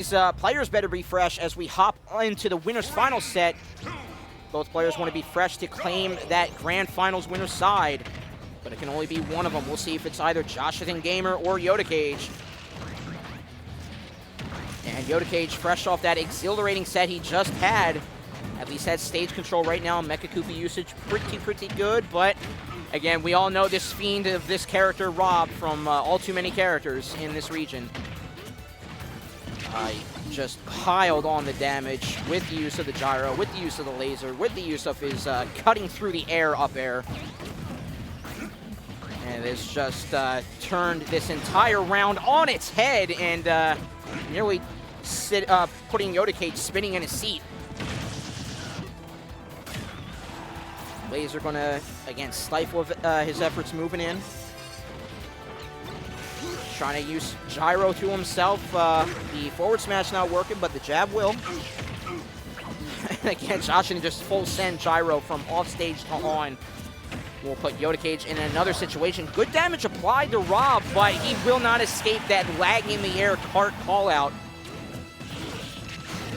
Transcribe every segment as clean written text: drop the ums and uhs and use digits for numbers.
These players better be fresh as we hop into the winner's final set. Both players want to be fresh to claim that grand finals winner's side, but it can only be one of them. We'll see if it's either Joshathan Gamer or Yoda Cage. And Yoda Cage, fresh off that exhilarating set he just had, at least has stage control right now. Mecha Koopa usage pretty good, but again, we all know this fiend of this character, Rob, from All Too Many Characters in this region. Just piled on the damage with the use of the gyro, with the use of the laser, with the use of his cutting through the air up air. And it's just turned this entire round on its head and nearly putting Yoda Cage spinning in his seat. Laser gonna, again, stifle his efforts moving in. Trying to use gyro to himself. The forward smash not working, but the jab will. Again, Joshathan just full send gyro from off stage to on. We'll put Yoda Cage in another situation. Good damage applied to Rob, but he will not escape that lag in the air cart call out.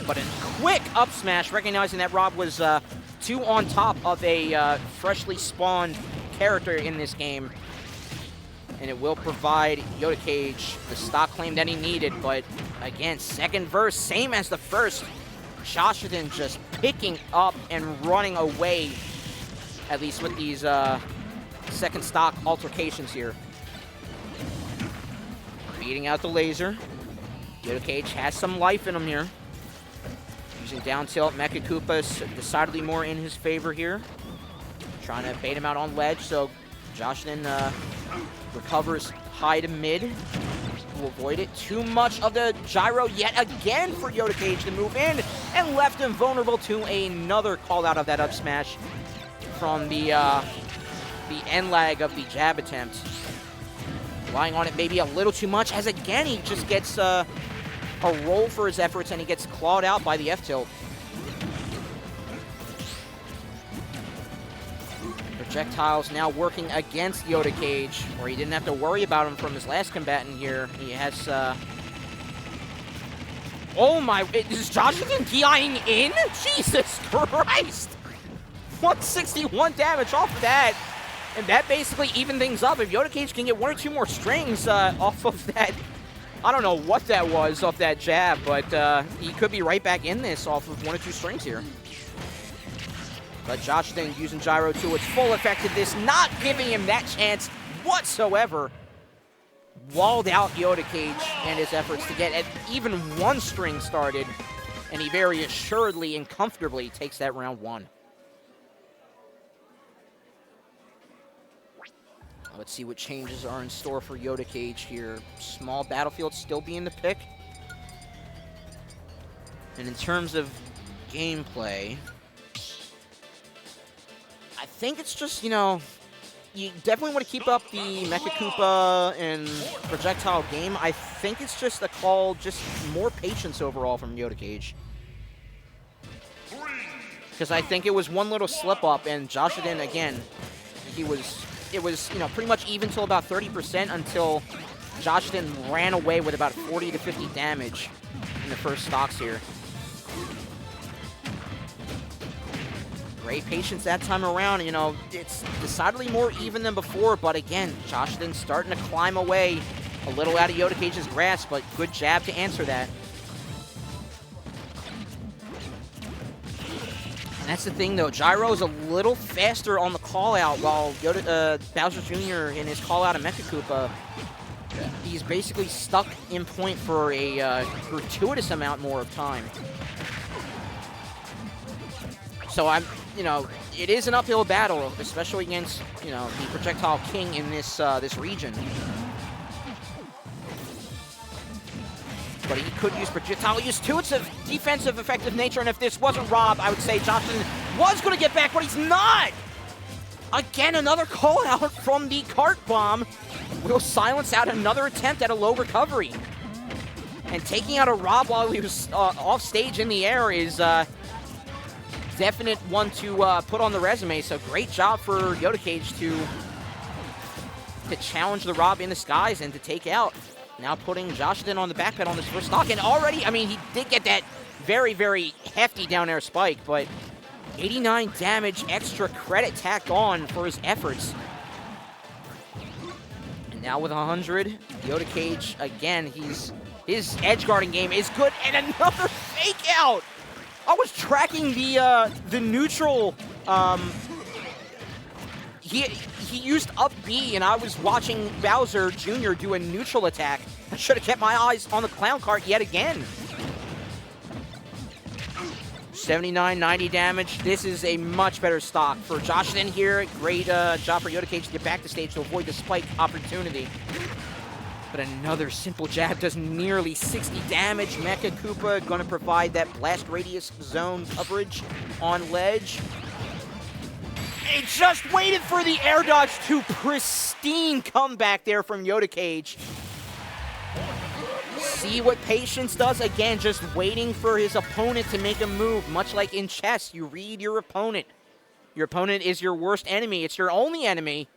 But a quick up smash, recognizing that Rob was 2 on top of a freshly spawned character in this game. And it will provide Yoda Cage the stock claim that he needed. But again, second verse, same as the first. Joshathan just picking up and running away, at least with these second stock altercations here. Beating out the laser. Yoda Cage has some life in him here. Using down tilt, Mecha Koopa's decidedly more in his favor here. Trying to bait him out on ledge, so Joshathan recovers high to mid to avoid it. Too much of the gyro yet again for Yoda Cage to move in and left him vulnerable to another call out of that up smash from the end lag of the jab attempt. Relying on it maybe a little too much as again he just gets a roll for his efforts and he gets clawed out by the F tilt. Projectiles now working against Yoda Cage, where he didn't have to worry about him from his last combatant here. He has, oh my, is Joshathan DIing in? Jesus Christ! 161 damage off of that. And that basically evened things up. If Yoda Cage can get 1 or 2 more strings off of that, I don't know what that was off that jab, but he could be right back in this off of 1 or 2 strings here. But Joshathan using gyro to its full effectiveness, not giving him that chance whatsoever. Walled out Yoda Cage and his efforts to get even 1 string started, and he very assuredly and comfortably takes that round 1. Let's see what changes are in store for Yoda Cage here. Small battlefield still being the pick. And in terms of gameplay, I think it's just, you know, you definitely want to keep up the Mecha Koopa and projectile game. I think it's just a call, just more patience overall from Yoda Cage. Because I think it was one little slip up and Joshathan, again, it was, you know, pretty much even till about 30% until Joshathan ran away with about 40 to 50 damage in the first stocks here. Great patience that time around. You know, it's decidedly more even than before, but again, Joshathan starting to climb away a little out of Yoda Cage's grasp, but good jab to answer that. And that's the thing, though. Gyro's a little faster on the call-out, while Bowser Jr. in his call-out of Mecha Koopa, he's basically stuck in point for a gratuitous amount more of time. So you know, it is an uphill battle, especially against, you know, the projectile king in this this region. But he could use projectile use to its defensive effective nature, and if this wasn't Rob, I would say Joshathan was going to get back, but he's not! Again, another call out from the cart bomb will silence out another attempt at a low recovery. And taking out a Rob while he was off stage in the air is definite one to put on the resume. So great job for Yoda Cage to challenge the Rob in the skies and to take out now putting Joshathan on the back pedal on this first stock. And already, I mean, he did get that very, very hefty down air spike, but 89 damage, extra credit tacked on for his efforts. And now with 100, Yoda Cage, again, his edge guarding game is good. And another fake out! I was tracking the neutral, he used up B, and I was watching Bowser Jr. do a neutral attack. I should have kept my eyes on the clown cart yet again. 79, 90 damage. This is a much better stock for Joshathan here. Great job for Yoda Cage to get back to stage to avoid the spike opportunity. But another simple jab does nearly 60 damage. Mecha Koopa going to provide that blast radius zone coverage on ledge. It just waited for the air dodge to pristine comeback there from Yoda Cage. See what patience does? Again, just waiting for his opponent to make a move. Much like in chess, you read your opponent. Your opponent is your worst enemy. It's your only enemy.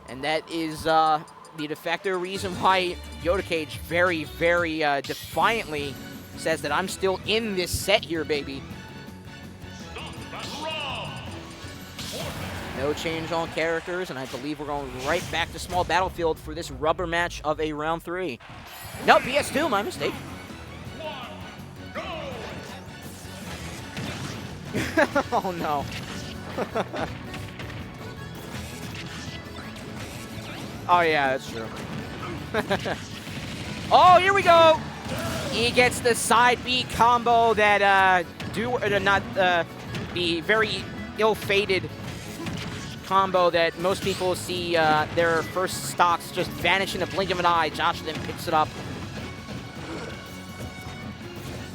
And that is the de facto reason why Yoda Cage very, very defiantly says that I'm still in this set here, baby. No change on characters, and I believe we're going right back to small battlefield for this rubber match of a round 3. No, PS2, my mistake. Oh, no. Oh, yeah, that's true. Oh, here we go. He gets the side B combo that the very ill-fated combo that most people see their first stocks just vanish in a blink of an eye. Joshathan picks it up.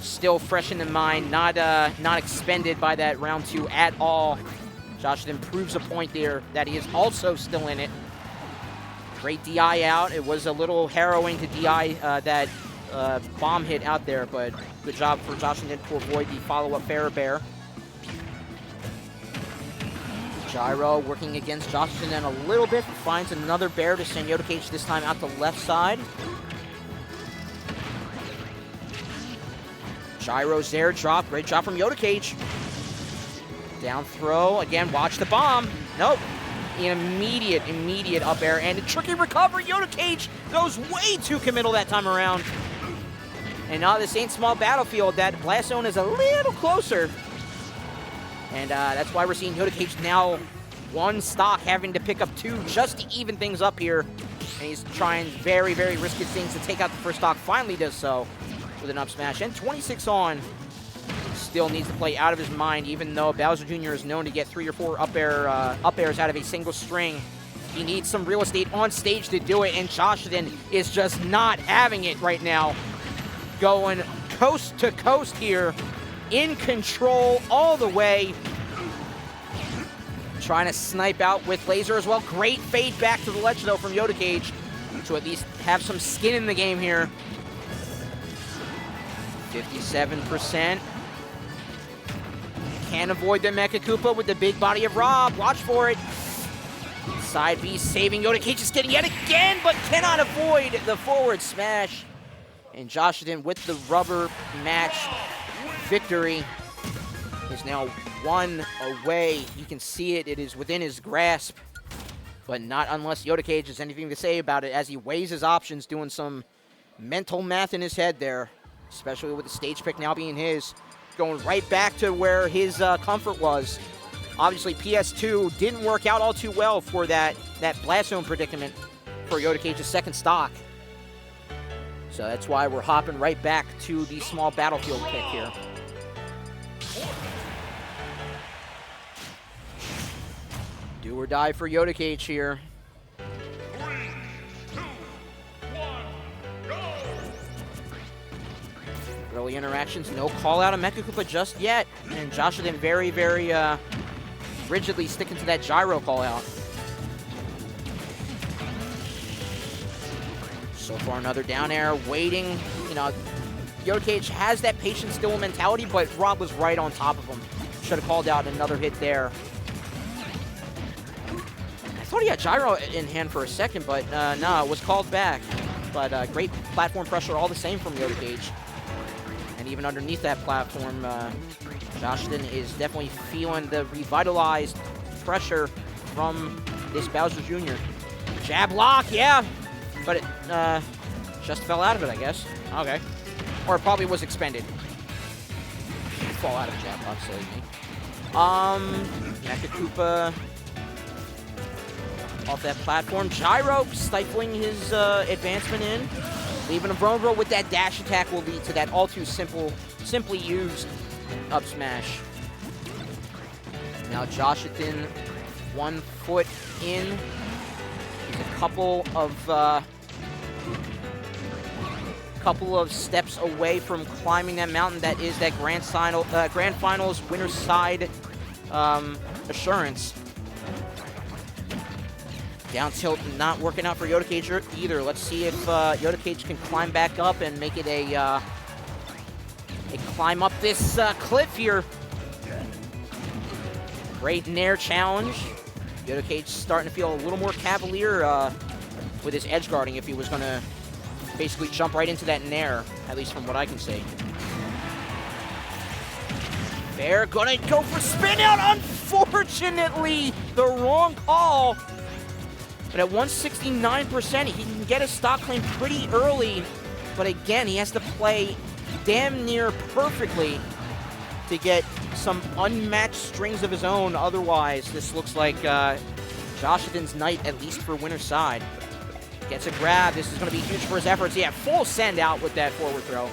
Still fresh in the mind, not expended by that round 2 at all. Joshathan proves a point there that he is also still in it. Great DI out. It was a little harrowing to DI that bomb hit out there, but good job for Joshathan to avoid the follow-up fair bear. Gyro working against Joshathan a little bit, finds another bear to send Yoda Cage this time out the left side. Gyro's there, drop, great job from Yoda Cage. Down throw, again, watch the bomb. Nope, an immediate up air, and a tricky recovery. Yoda Cage goes way too committal that time around. And now this ain't small battlefield, that blast zone is a little closer. And that's why we're seeing Yoda Cage now one stock having to pick up 2 just to even things up here. And he's trying very, very risky things to take out the first stock. Finally does so with an up smash. And 26 on. Still needs to play out of his mind, even though Bowser Jr. is known to get 3 or 4 up airs out of a single string. He needs some real estate on stage to do it, and Joshathan is just not having it right now. Going coast to coast here. In control all the way. Trying to snipe out with laser as well. Great fade back to the ledge, though, from Yoda Cage to at least have some skin in the game here. 57%. Can't avoid the Mecha Koopa with the big body of Rob. Watch for it. Side B saving Yoda Cage is getting yet again, but cannot avoid the forward smash. And Joshathan with the rubber match victory is now 1 away. You can see it. It is within his grasp, but not unless Yoda Cage has anything to say about it as he weighs his options, doing some mental math in his head there, especially with the stage pick now being his, going right back to where his comfort was. Obviously, PS2 didn't work out all too well for that blast zone predicament for Yoda Cage's second stock. So that's why we're hopping right back to the small battlefield pick here. Do or die for Yoda Cage here. 3, 2, 1, go! Early interactions, no call out of Mecha Koopa just yet. And Joshathan very, very rigidly sticking to that gyro call out. So far, another down air, waiting. You know, Yoda Cage has that patient still mentality, but Rob was right on top of him. Should have called out another hit there. I thought he had gyro in hand for a second, but no, it was called back. but great platform pressure all the same from Yoda Cage. And even underneath that platform, Joshathan is definitely feeling the revitalized pressure from this Bowser Jr. Jab lock, yeah, but it just fell out of it, I guess. Okay. Or it probably was expended. Fall out of jab lock, silly me. Mecha Koopa off that platform. Gyro stifling his advancement in. Leaving him vulnerable with that dash attack will lead to that all too simply used up smash. Now Joshathan, 1 foot in. He's a couple of steps away from climbing that mountain that is that Grand Finals winner's side assurance. Down tilt not working out for Yoda Cage either. Let's see if Yoda Cage can climb back up and make it a climb up this cliff here. Great Nair challenge. Yoda Cage starting to feel a little more cavalier with his edge guarding if he was going to basically jump right into that Nair, at least from what I can see. They're gonna go for spin out. Unfortunately, the wrong call. But at 169%, he can get a stock claim pretty early. But again, he has to play damn near perfectly to get some unmatched strings of his own. Otherwise, this looks like Joshathan's night, at least for winner's side. Gets a grab. This is going to be huge for his efforts. Yeah, full send out with that forward throw.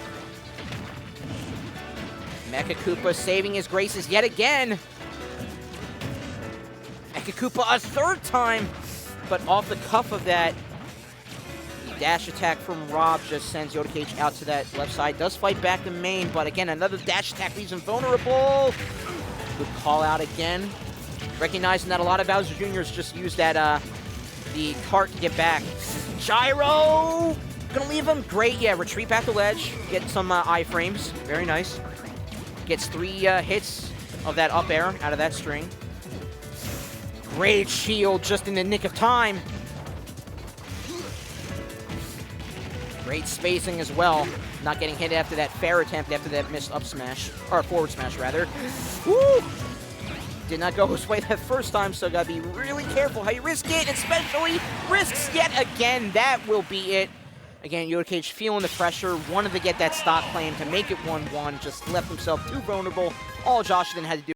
Mecha Koopa saving his graces yet again. Mecha Koopa a third time. But off the cuff of that, the dash attack from Rob just sends Yoda Cage out to that left side. Does fight back the main, but again, another dash attack leaves him vulnerable. Good call out again. Recognizing that a lot of Bowser Jr.'s just use that the cart to get back. Gyro! Gonna leave him. Great, yeah, retreat back the ledge. Get some iframes. Very nice. Gets 3 hits of that up air out of that string. Great shield just in the nick of time. Great spacing as well. Not getting hit after that fair attempt after that missed up smash. Or forward smash, rather. Woo! Did not go his way that first time, so gotta be really careful how you risk it, especially risks yet again. That will be it. Again, Yoda Cage feeling the pressure, wanted to get that stock claim to make it 1-1, just left himself too vulnerable. All Joshathan had to do